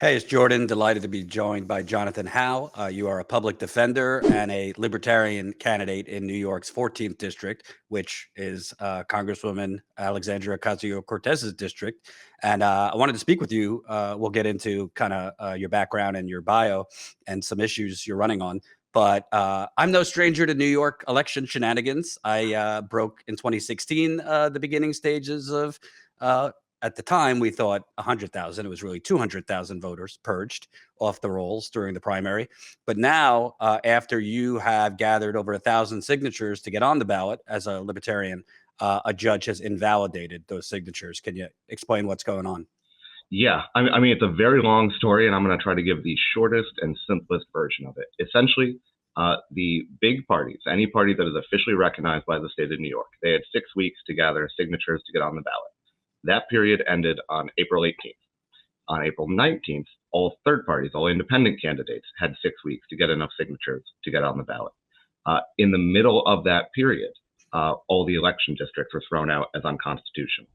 Hey, it's Jordan. Delighted to be joined by Jonathan Howe. You are a public defender and a Libertarian candidate in New York's 14th district, which is Congresswoman Alexandria Ocasio-Cortez's district. And I wanted to speak with you. We'll get into kind of your background and your bio and some issues you're running on. But I'm no stranger to New York election shenanigans. I broke in 2016 the beginning stages of at the time, we thought 100,000. It was really 200,000 voters purged off the rolls during the primary. But now, after you have gathered over 1,000 signatures to get on the ballot as a libertarian, a judge has invalidated those signatures. Can you explain what's going on? Yeah, I mean, it's a very long story, and I'm going to try to give the shortest and simplest version of it. Essentially, the big parties, any party that is officially recognized by the state of New York, they had 6 weeks to gather signatures to get on the ballot. That period ended on April 18th. On April 19th, all third parties, all independent candidates had 6 weeks to get enough signatures to get on the ballot. In the middle of that period, all the election districts were thrown out as unconstitutional.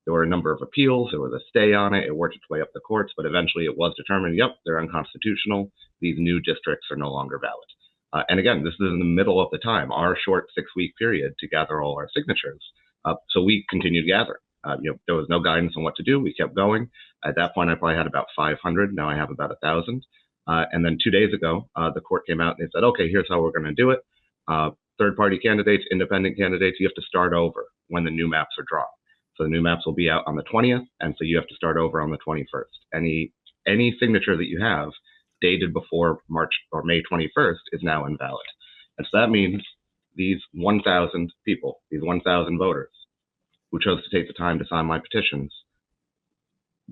There were a number of appeals. There was a stay on it. It worked its way up the courts, but eventually it was determined, yep, they're unconstitutional. These new districts are no longer valid. And again, this is in the middle of the time, our short 6-week period to gather all our signatures. So we continued to gather. There was no guidance on what to do. We kept going. At that point, I probably had about 500. Now I have about 1,000. And then 2 days ago, the court came out and they said, okay, here's how we're going to do it. Third-party candidates, independent candidates, you have to start over when the new maps are drawn. So the new maps will be out on the 20th, and so you have to start over on the 21st. Any signature that you have dated before March or May 21st is now invalid. And so that means these 1,000 people, these 1,000 voters who chose to take the time to sign my petitions,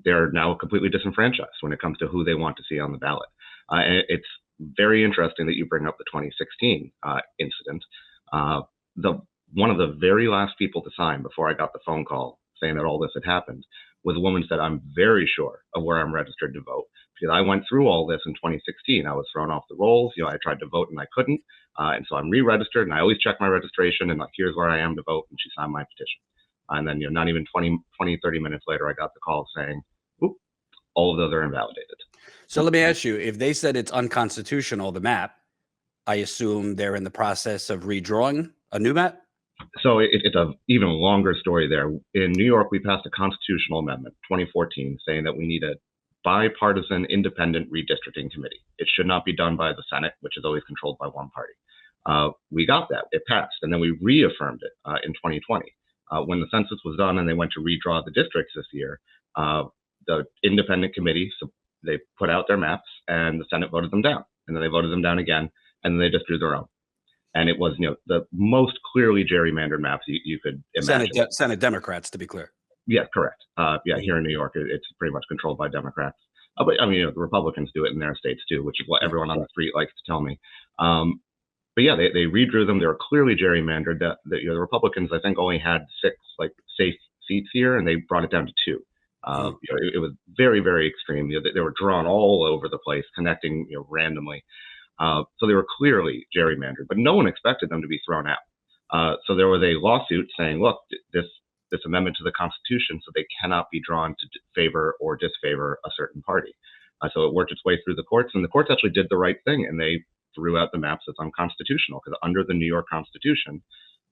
they're now completely disenfranchised when it comes to who they want to see on the ballot. And it's very interesting that you bring up the 2016 incident. One of the very last people to sign before I got the phone call saying that all this had happened was a woman who said, I'm very sure of where I'm registered to vote, because I went through all this in 2016. I was thrown off the rolls. I tried to vote and I couldn't. And so I'm re-registered, and I always check my registration and here's where I am to vote. And she signed my petition. And then, not even 20, 30 minutes later, I got the call saying, oop, all of those are invalidated. So let me ask you, if they said it's unconstitutional, the map, I assume they're in the process of redrawing a new map? So it's an even longer story there. In New York, we passed a constitutional amendment, 2014, saying that we need a bipartisan independent redistricting committee. It should not be done by the Senate, which is always controlled by one party. We got that. It passed. And then we reaffirmed it in 2020. When the census was done and they went to redraw the districts this year, the independent committee, so they put out their maps and the Senate voted them down. And then they voted them down again, and then they just drew their own. And it was, the most clearly gerrymandered maps you could imagine. Senate Democrats, to be clear. Yeah, correct. Here in New York, it's pretty much controlled by Democrats. But I mean, the Republicans do it in their states too, which is what everyone on the street likes to tell me. But yeah, they redrew them. They were clearly gerrymandered. The Republicans, I think, only had 6 safe seats here, and they brought it down to 2. It was very, very extreme. They were drawn all over the place, connecting randomly. So they were clearly gerrymandered, but no one expected them to be thrown out. So there was a lawsuit saying, look, this amendment to the Constitution, so they cannot be drawn to favor or disfavor a certain party. So it worked its way through the courts, and the courts actually did the right thing, and they threw out the maps as unconstitutional, because under the New York Constitution,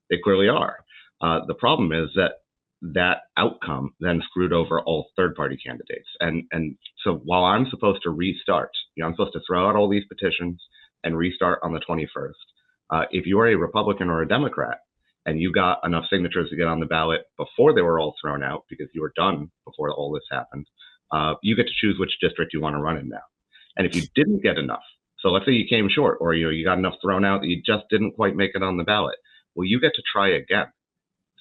they clearly are. The problem is that outcome then screwed over all third-party candidates. And so while I'm supposed to restart, I'm supposed to throw out all these petitions and restart on the 21st. If you are a Republican or a Democrat and you got enough signatures to get on the ballot before they were all thrown out, because you were done before all this happened, you get to choose which district you want to run in now. And if you didn't get enough, so let's say you came short, or you got enough thrown out that you just didn't quite make it on the ballot, well, you get to try again.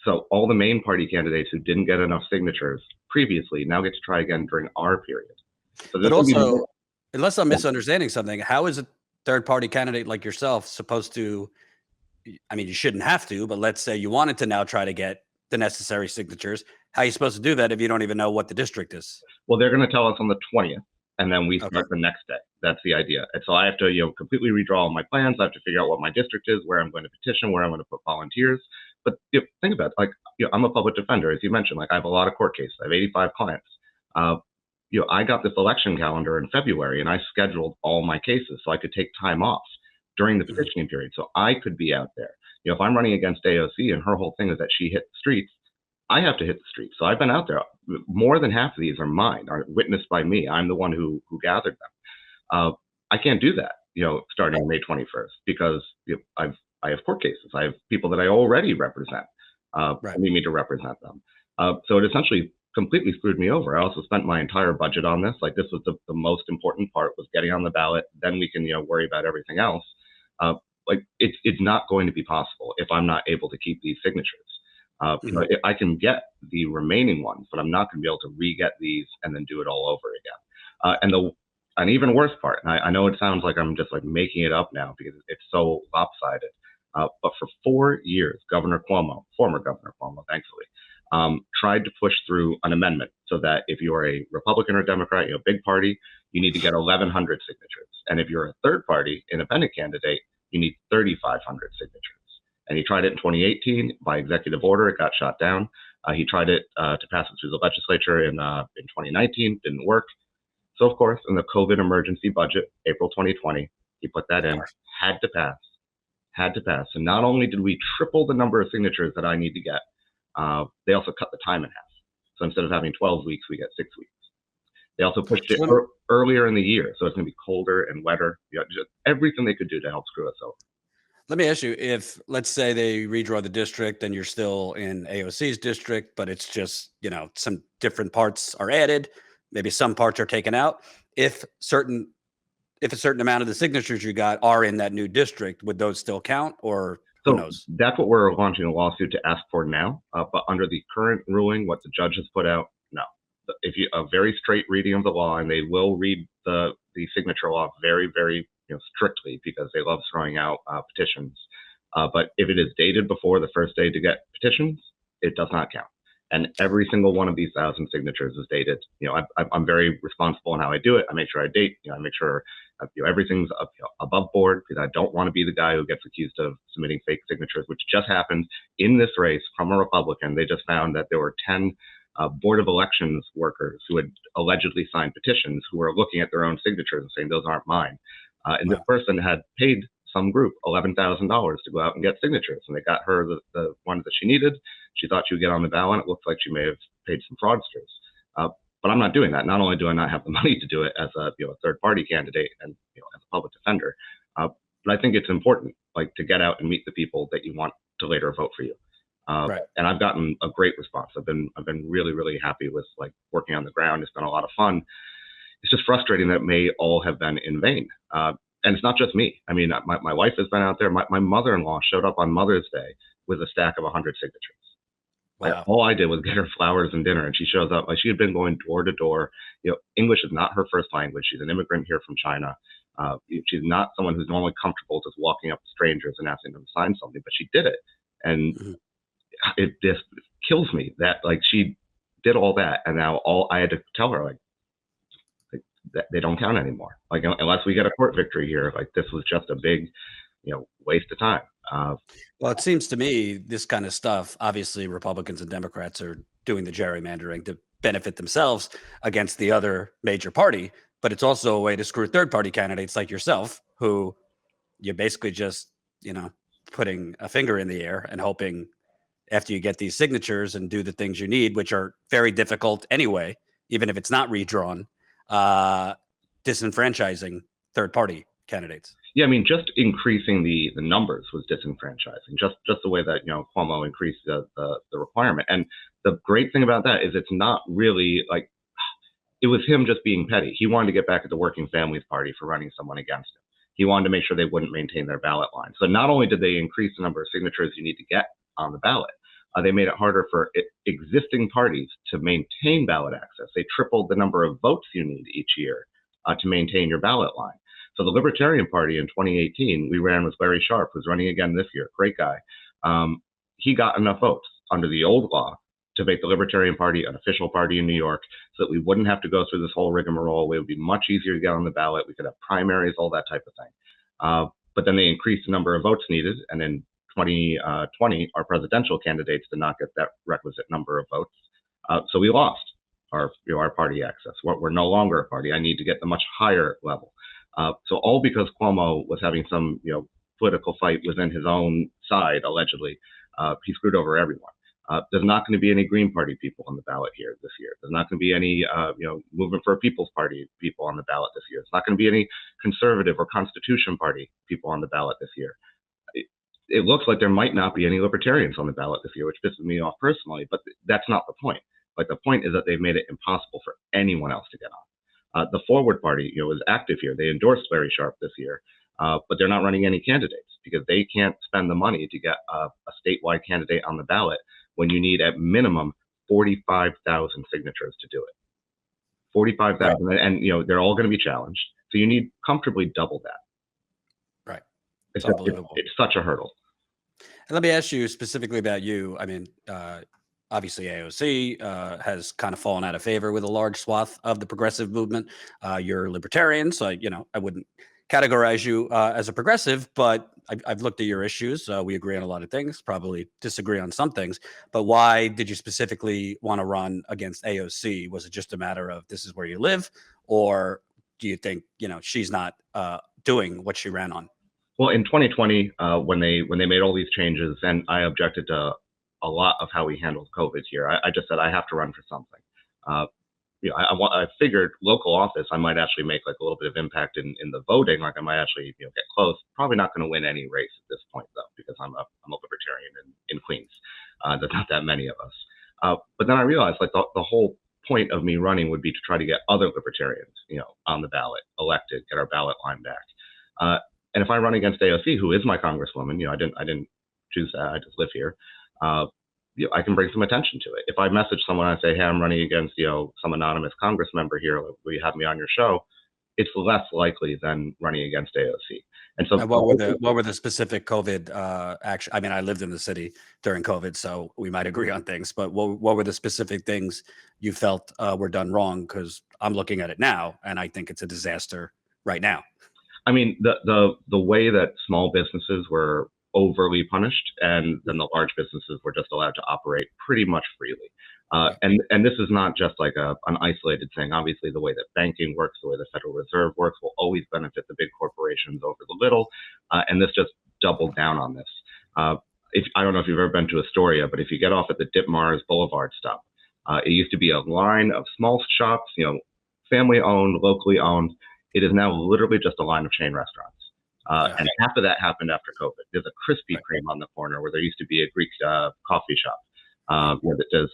So all the main party candidates who didn't get enough signatures previously now get to try again during our period. So but also, unless I'm misunderstanding something, how is a third-party candidate like yourself supposed to, I mean, you shouldn't have to, but let's say you wanted to now try to get the necessary signatures. How are you supposed to do that if you don't even know what the district is? Well, they're going to tell us on the 20th, and then we start the next day. That's the idea. And so I have to, completely redraw all my plans. I have to figure out what my district is, where I'm going to petition, where I'm going to put volunteers. But think about it, I'm a public defender, as you mentioned. I have a lot of court cases. I have 85 clients. I got this election calendar in February, and I scheduled all my cases so I could take time off during the petitioning period, so I could be out there. If I'm running against AOC and her whole thing is that she hit the streets, I have to hit the streets. So I've been out there. More than half of these are mine, are witnessed by me. I'm the one who gathered them. I can't do that, starting May 21st, because I have court cases. I have people that I already represent, need me to represent them. So it essentially completely screwed me over. I also spent my entire budget on this. Like, this was the most important part, was getting on the ballot. Then we can, worry about everything else. It's not going to be possible if I'm not able to keep these signatures. I can get the remaining ones, but I'm not going to be able to re-get these and then do it all over again. And an even worse part, and I know it sounds like I'm just making it up now because it's so lopsided, but for 4 years, Governor Cuomo, former Governor Cuomo, thankfully, tried to push through an amendment so that if you're a Republican or Democrat, big party, you need to get 1,100 signatures. And if you're a third party independent candidate, you need 3,500 signatures. And he tried it in 2018 by executive order. It got shot down. He tried it to pass it through the legislature in 2019. Didn't work. So, of course, in the COVID emergency budget, April 2020, he put that in. Had to pass. And not only did we triple the number of signatures that I need to get, they also cut the time in half. So instead of having 12 weeks, we get 6 weeks. They also pushed it earlier in the year. So it's going to be colder and wetter. Just everything they could do to help screw us over. Let me ask you, if, let's say, they redraw the district and you're still in AOC's district, but it's just, some different parts are added, maybe some parts are taken out. If a certain amount of the signatures you got are in that new district, would those still count, or who knows? That's what we're launching a lawsuit to ask for now. But under the current ruling, what the judge has put out, no. If a very straight reading of the law, and they will read the signature law very, very strictly, because they love throwing out petitions. But if it is dated before the first day to get petitions, it does not count. And every single one of these 1,000 signatures is dated. I'm very responsible in how I do it. I make sure I date. I make sure everything's above board, because I don't want to be the guy who gets accused of submitting fake signatures, which just happened in this race from a Republican. They just found that there were 10 Board of Elections workers who had allegedly signed petitions who were looking at their own signatures and saying, those aren't mine. And this person had paid some group $11,000 to go out and get signatures, and they got her the ones that she needed. She thought she would get on the ballot. It looks like she may have paid some fraudsters. But I'm not doing that. Not only do I not have the money to do it as a third party candidate and as a public defender, but I think it's important to get out and meet the people that you want to later vote for you. And I've gotten a great response. I've been really, really happy with working on the ground. It's been a lot of fun. It's just frustrating that it may all have been in vain. And it's not just me. I mean, my wife has been out there. My mother-in-law showed up on Mother's Day with a stack of 100 signatures. Wow. All I did was get her flowers and dinner, and she shows up. She had been going door to door. English is not her first language. She's an immigrant here from China. She's not someone who's normally comfortable just walking up to strangers and asking them to sign something, but she did it. And it just kills me that she did all that, and now I had to tell her that they don't count anymore. Unless we get a court victory here, this was just a big, waste of time. Well, it seems to me this kind of stuff, obviously Republicans and Democrats are doing the gerrymandering to benefit themselves against the other major party, but it's also a way to screw third party candidates like yourself, who you're basically just, putting a finger in the air and hoping after you get these signatures and do the things you need, which are very difficult anyway, even if it's not redrawn, disenfranchising third party candidates. Yeah, I mean, just increasing the numbers was disenfranchising. Just the way that Cuomo increased the requirement. And the great thing about that is it's not really it was him just being petty. He wanted to get back at the Working Families Party for running someone against him. He wanted to make sure they wouldn't maintain their ballot line. So not only did they increase the number of signatures you need to get on the ballot, they made it harder for existing parties to maintain ballot access. They tripled the number of votes you need each year to maintain your ballot line. So the Libertarian Party in 2018, we ran with Larry Sharp, who's running again this year, great guy. He got enough votes under the old law to make the Libertarian Party an official party in New York, so that we wouldn't have to go through this whole rigmarole. It would be much easier to get on the ballot. We could have primaries, all that type of thing. But then they increased the number of votes needed, and in 2020, our presidential candidates did not get that requisite number of votes. So we lost. our party access. We're no longer a party. I need to get the much higher level. So all because Cuomo was having some political fight within his own side, allegedly, he screwed over everyone. There's not going to be any Green Party people on the ballot here this year. There's not going to be any, Movement for a People's Party people on the ballot this year. It's not going to be any Conservative or Constitution Party people on the ballot this year. It looks like there might not be any Libertarians on the ballot this year, which pisses me off personally, but that's not the point. Like, the point is that they've made it impossible for anyone else to get on. The Forward Party, is active here. They endorsed Larry Sharp this year, but they're not running any candidates because they can't spend the money to get a statewide candidate on the ballot when you need at minimum 45,000 signatures to do it. 45,000, right. And they're all going to be challenged. So you need comfortably double that. Right. It's such a hurdle. And let me ask you specifically about you. I mean, obviously AOC has kind of fallen out of favor with a large swath of the progressive movement. You're libertarian, so I wouldn't categorize you as a progressive, but I've looked at your issues. We agree on a lot of things, probably disagree on some things. But why did you specifically want to run against AOC? Was it just a matter of this is where you live, or do you think she's not doing what she ran on? Well, in 2020, when they made all these changes, and I objected to a lot of how we handled COVID here, I just said I have to run for something. I figured local office, I might actually make like a little bit of impact in the voting. Like I might actually get close. Probably not going to win any race at this point though, because I'm a libertarian in Queens. There's not that many of us. But then I realized like the whole point of me running would be to try to get other libertarians, on the ballot, elected, get our ballot line back. And if I run against AOC, who is my congresswoman, I didn't choose that. I just live here. I can bring some attention to it. If I message someone and I say, hey, I'm running against, some anonymous Congress member here, will you have me on your show? It's less likely than running against AOC. And so what were the specific COVID action? I mean, I lived in the city during COVID, so we might agree on things, but what were the specific things you felt were done wrong? Because I'm looking at it now and I think it's a disaster right now. I mean, the way that small businesses were overly punished, and then the large businesses were just allowed to operate pretty much freely. And this is not just like an isolated thing. Obviously, the way that banking works, the way the Federal Reserve works, will always benefit the big corporations over the little. And this just doubled down on this. I don't know if you've ever been to Astoria, but if you get off at the Ditmars Boulevard stop, it used to be a line of small shops, family owned, locally owned. It is now literally just a line of chain restaurants. And half of that happened after COVID. There's a Krispy Kreme on the corner where there used to be a Greek coffee shop that does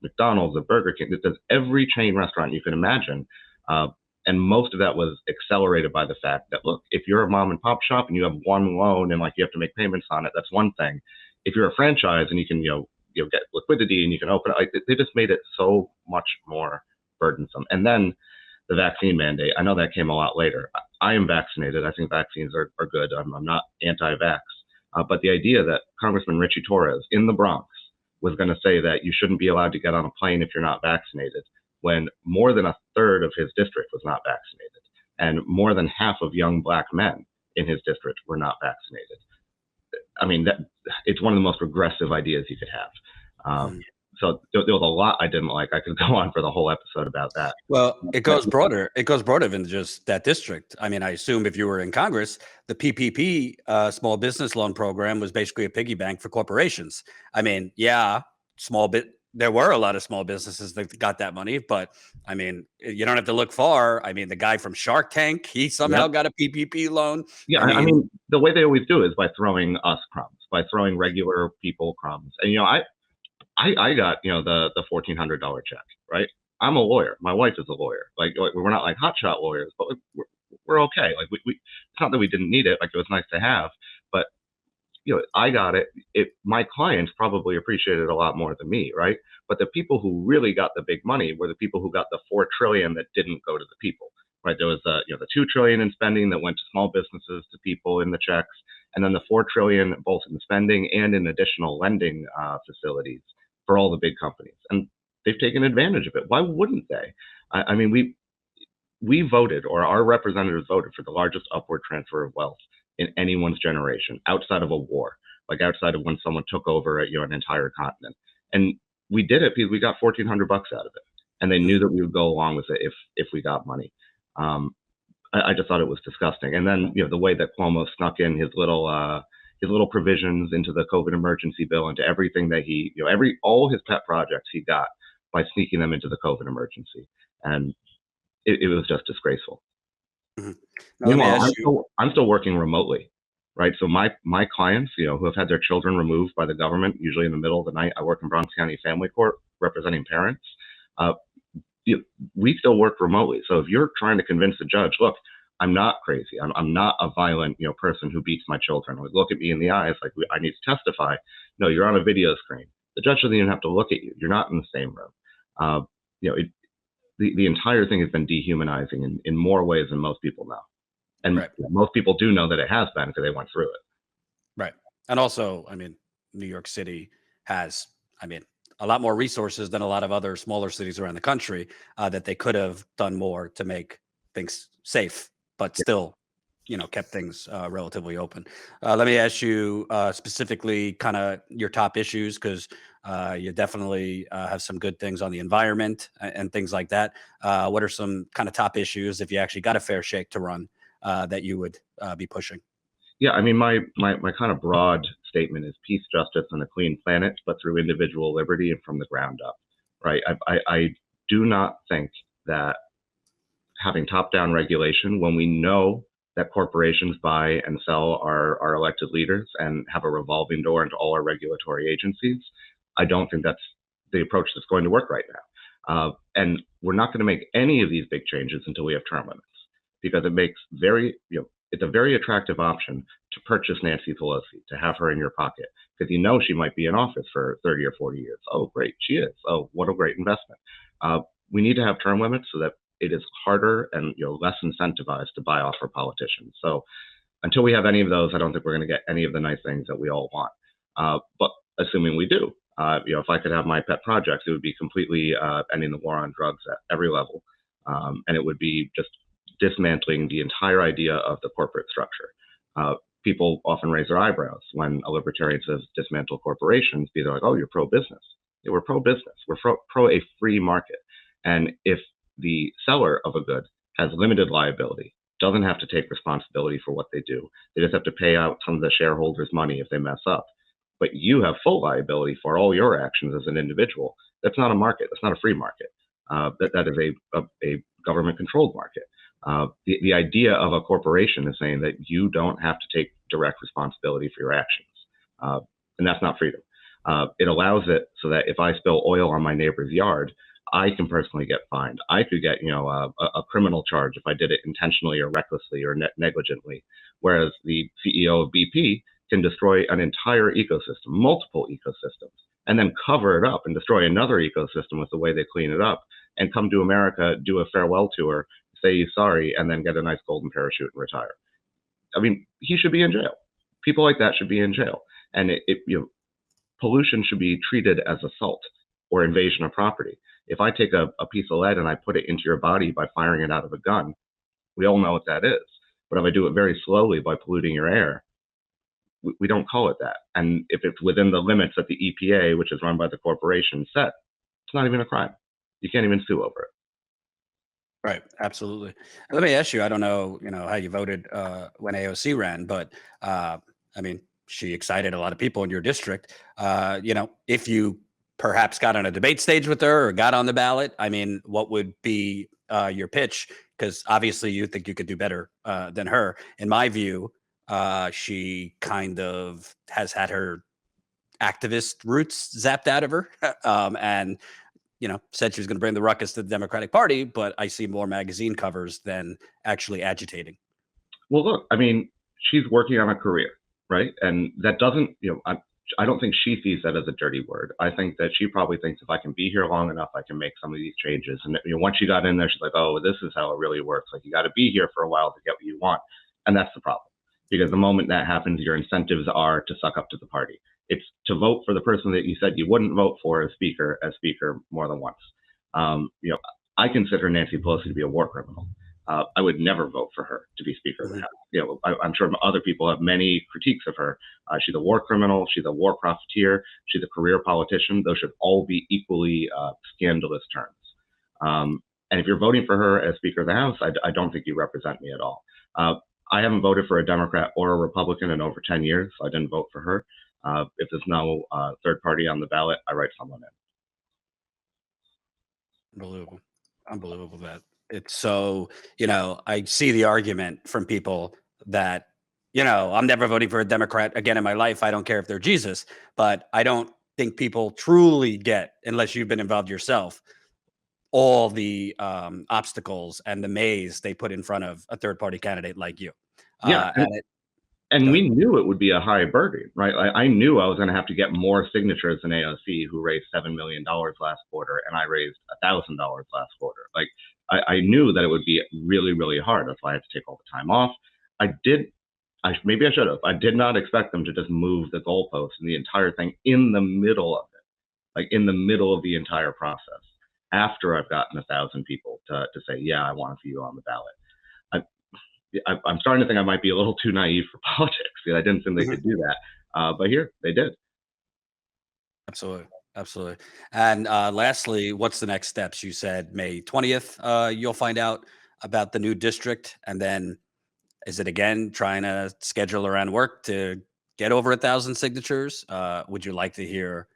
McDonald's, a Burger King, that does every chain restaurant you can imagine. And most of that was accelerated by the fact that, look, if you're a mom and pop shop and you have one loan and like you have to make payments on it, that's one thing. If you're a franchise and you can get liquidity and you can open it, they just made it so much more burdensome. And then the vaccine mandate, I know that came a lot later. I am vaccinated. I think vaccines are good. I'm not anti-vax. But the idea that Congressman Richie Torres in the Bronx was going to say that you shouldn't be allowed to get on a plane if you're not vaccinated, when more than a third of his district was not vaccinated, and more than half of young black men in his district were not vaccinated. I mean, it's one of the most regressive ideas you could have. So there was a lot I didn't like. I could go on for the whole episode about that. Well, it goes broader. It goes broader than just that district. I mean, I assume if you were in Congress, the PPP small business loan program was basically a piggy bank for corporations. I mean, there were a lot of small businesses that got that money, but I mean, you don't have to look far. I mean, the guy from Shark Tank, he somehow got a PPP loan. Yeah, I mean, the way they always do is by throwing us crumbs, by throwing regular people crumbs. And I got, the $1,400 check, right? I'm a lawyer. My wife is a lawyer. Like, we're not like hotshot lawyers, but we're okay. Like, it's not that we didn't need it. Like, it was nice to have, but I got it. My clients probably appreciated it a lot more than me, right? But the people who really got the big money were the people who got the $4 trillion that didn't go to the people, right? There was the $2 trillion in spending that went to small businesses, to people in the checks, and then the $4 trillion both in spending and in additional lending facilities for all the big companies. And they've taken advantage of it. Why wouldn't they? I mean, we voted, or our representatives voted, for the largest upward transfer of wealth in anyone's generation, outside of a war, like outside of when someone took over an entire continent. And we did it because we got $1,400 out of it. and they knew that we would go along with it if we got money. I just thought it was disgusting. And then, the way that Cuomo snuck in his little provisions into the COVID emergency bill, into everything that he, all his pet projects he got by sneaking them into the COVID emergency. And it was just disgraceful. Mhm. Meanwhile, I'm still working remotely, right? So my clients, who have had their children removed by the government, usually in the middle of the night, I work in Bronx County Family Court representing parents. We still work remotely. So if you're trying to convince the judge, look, I'm not crazy. I'm not a violent, person who beats my children. Or look at me in the eyes like I need to testify. No, you're on a video screen. The judge doesn't even have to look at you. You're not in the same room. The entire thing has been dehumanizing in more ways than most people know. And Right. Most people do know that it has been because they went through it. Right. And also, New York City has, a lot more resources than a lot of other smaller cities around the country, that they could have done more to make things safe, but still, kept things relatively open. Let me ask you specifically kind of your top issues, because you definitely have some good things on the environment and things like that. What are some kind of top issues, if you actually got a fair shake to run, that you would be pushing? Yeah, my kind of broad statement is peace, justice, and a clean planet, but through individual liberty and from the ground up, right? I do not think that having top-down regulation, when we know that corporations buy and sell our elected leaders and have a revolving door into all our regulatory agencies, I don't think that's the approach that's going to work right now. And we're not going to make any of these big changes until we have term limits, because it makes it's a very attractive option to purchase Nancy Pelosi, to have her in your pocket, because she might be in office for 30 or 40 years. Oh, great, she is. Oh, what a great investment. We need to have term limits so that it is harder and less incentivized to buy off our politicians. So until we have any of those, I don't think we're going to get any of the nice things that we all want. But assuming we do, if I could have my pet projects, it would be completely ending the war on drugs at every level, and it would be just dismantling the entire idea of the corporate structure. People often raise their eyebrows when a libertarian says dismantle corporations, because they're like, oh, you're pro-business. Yeah, we're pro-business. We're pro a free market. And if the seller of a good has limited liability, doesn't have to take responsibility for what they do, they just have to pay out some of the shareholders' money if they mess up, but you have full liability for all your actions as an individual, that's not a market. That's not a free market. That is a government-controlled market. The idea of a corporation is saying that you don't have to take direct responsibility for your actions, and that's not freedom. It allows it so that if I spill oil on my neighbor's yard, I can personally get fined. I could get a criminal charge if I did it intentionally or recklessly or negligently, whereas the CEO of BP can destroy an entire ecosystem, multiple ecosystems, and then cover it up and destroy another ecosystem with the way they clean it up, and come to America, do a farewell tour, say he's sorry, and then get a nice golden parachute and retire. He should be in jail. People like that should be in jail. And pollution should be treated as assault or invasion of property. If I take a piece of lead and I put it into your body by firing it out of a gun, we all know what that is. But if I do it very slowly by polluting your air, we don't call it that. And if it's within the limits that the EPA, which is run by the corporation, set, it's not even a crime. You can't even sue over it. Right. Absolutely. Let me ask you, I don't know, how you voted when AOC ran, but she excited a lot of people in your district. If you perhaps got on a debate stage with her or got on the ballot, what would be your pitch? Because obviously you think you could do better than her. In my view, she kind of has had her activist roots zapped out of her. And said she was going to bring the ruckus to the Democratic Party, but I see more magazine covers than actually agitating. Well, look, she's working on a career, right? And that doesn't, I don't think she sees that as a dirty word. I think that she probably thinks if I can be here long enough, I can make some of these changes. And once she got in there, she's like, oh, this is how it really works. Like, you got to be here for a while to get what you want. And that's the problem. Because the moment that happens, your incentives are to suck up to the party. It's to vote for the person that you said you wouldn't vote for as speaker more than once. I consider Nancy Pelosi to be a war criminal. I would never vote for her to be Speaker of the House. I'm sure other people have many critiques of her. She's a war criminal. She's a war profiteer. She's a career politician. Those should all be equally scandalous terms. And if you're voting for her as Speaker of the House, I don't think you represent me at all. I haven't voted for a Democrat or a Republican in over 10 years, so I didn't vote for her. If there's no third party on the ballot, I write someone in. Unbelievable. Unbelievable that it's so, I see the argument from people that, I'm never voting for a Democrat again in my life. I don't care if they're Jesus, but I don't think people truly get, unless you've been involved yourself, all the obstacles and the maze they put in front of a third party candidate like you. Yeah. And we knew it would be a high burden, right? I knew I was going to have to get more signatures than AOC, who raised $7 million last quarter, and I raised $1,000 last quarter. Like, I knew that it would be really, really hard. That's why I had to take all the time off. Maybe I should have. I did not expect them to just move the goalposts and the entire thing in the middle of it, like in the middle of the entire process, after I've gotten 1,000 people to say, yeah, I want to see you on the ballot. I'm starting to think I might be a little too naive for politics. I didn't think they could do that, but here they did. Absolutely. Absolutely. And lastly, what's the next steps? You said May 20th, you'll find out about the new district. And then is it again trying to schedule around work to get over 1,000 signatures? Would you like to hear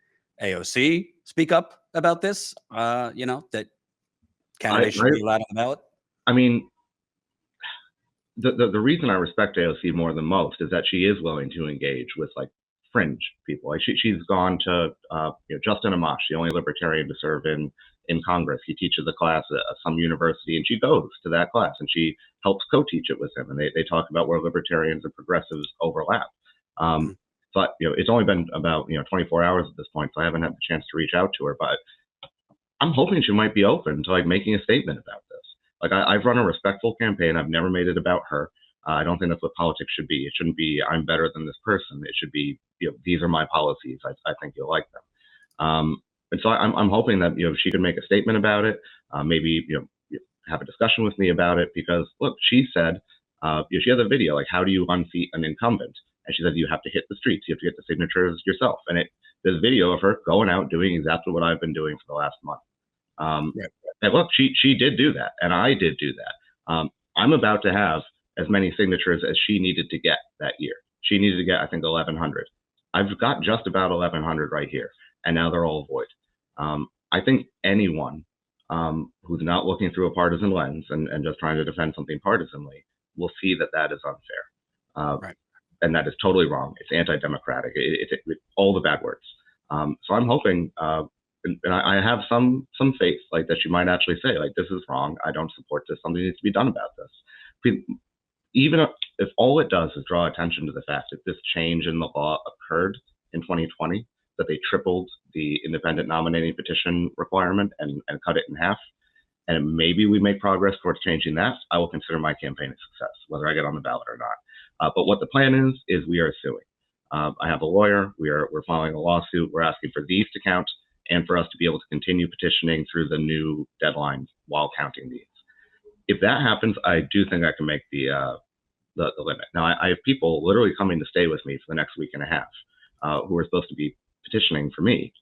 AOC speak up about this? That candidates should be allowed on the ballot? I mean, the reason I respect AOC more than most is that she is willing to engage with like fringe people. Like she's gone to Justin Amash, the only libertarian to serve in Congress. He teaches a class at some university, and she goes to that class and she helps co-teach it with him. And they talk about where libertarians and progressives overlap. But it's only been about 24 hours at this point, so I haven't had the chance to reach out to her. But I'm hoping she might be open to like making a statement about this. Like I've run a respectful campaign. I've never made it about her. I don't think that's what politics should be. It shouldn't be I'm better than this person. It should be these are my policies. I think you'll like them. And so I'm hoping that she could make a statement about it. Maybe have a discussion with me about it, because look, she said she has a video like, how do you unseat an incumbent? And she said you have to hit the streets. You have to get the signatures yourself. And there's video of her going out doing exactly what I've been doing for the last month. And look, she did do that, and I did do that. I'm about to have as many signatures as she needed to get that year. She needed to get, I think, 1,100. I've got just about 1,100 right here, and now they're all void. I think anyone who's not looking through a partisan lens and just trying to defend something partisanly will see that that is unfair. Right. And that is totally wrong. It's anti-democratic. It's all the bad words. So I'm hoping, and I have some faith, like that she might actually say, like, this is wrong. I don't support this. Something needs to be done about this. Even if all it does is draw attention to the fact that this change in the law occurred in 2020, that they tripled the independent nominating petition requirement and cut it in half, and maybe we make progress towards changing that, I will consider my campaign a success, whether I get on the ballot or not. But what the plan is we are suing. I have a lawyer. We're filing a lawsuit. We're asking for these to count and for us to be able to continue petitioning through the new deadlines while counting these. If that happens, I do think I can make the limit. Now, I have people literally coming to stay with me for the next week and a half who are supposed to be petitioning for me.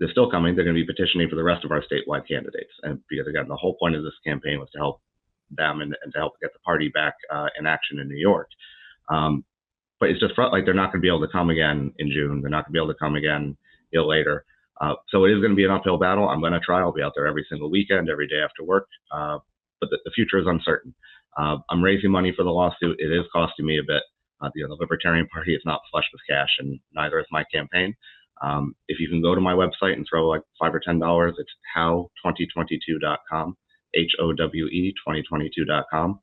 They're still coming. They're going to be petitioning for the rest of our statewide candidates. And because, again, the whole point of this campaign was to help them and to help get the party back in action in New York. But it's just like they're not going to be able to come again in June. They're not going to be able to come again later. So it is going to be an uphill battle. I'm going to try. I'll be out there every single weekend, every day after work. But the future is uncertain. I'm raising money for the lawsuit. It is costing me a bit. The Libertarian Party is not flush with cash, and neither is my campaign. If you can go to my website and throw like $5 or $10, it's howe2022.com, HOWE 2022.com.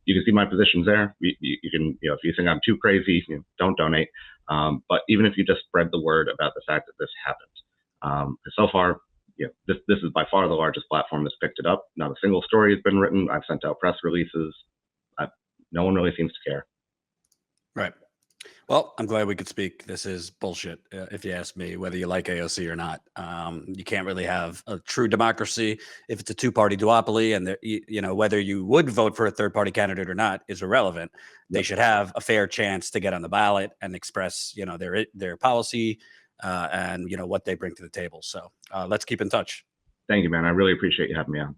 You can see my positions there. You can, if you think I'm too crazy, don't donate. But even if you just spread the word about the fact that this happened, so far, this is by far the largest platform that's picked it up. Not a single story has been written. I've sent out press releases. No one really seems to care. Right. Well, I'm glad we could speak. This is bullshit, if you ask me, whether you like AOC or not. You can't really have a true democracy if it's a two-party duopoly, and whether you would vote for a third-party candidate or not is irrelevant. They should have a fair chance to get on the ballot and express, their policy and what they bring to the table. So let's keep in touch. Thank you, man. I really appreciate you having me on.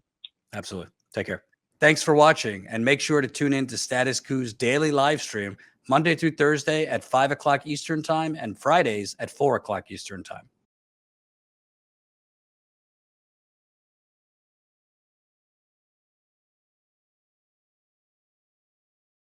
Absolutely. Take care. Thanks for watching, and make sure to tune in to Status Coup's daily live stream Monday through Thursday at 5 o'clock Eastern Time and Fridays at 4 o'clock Eastern Time.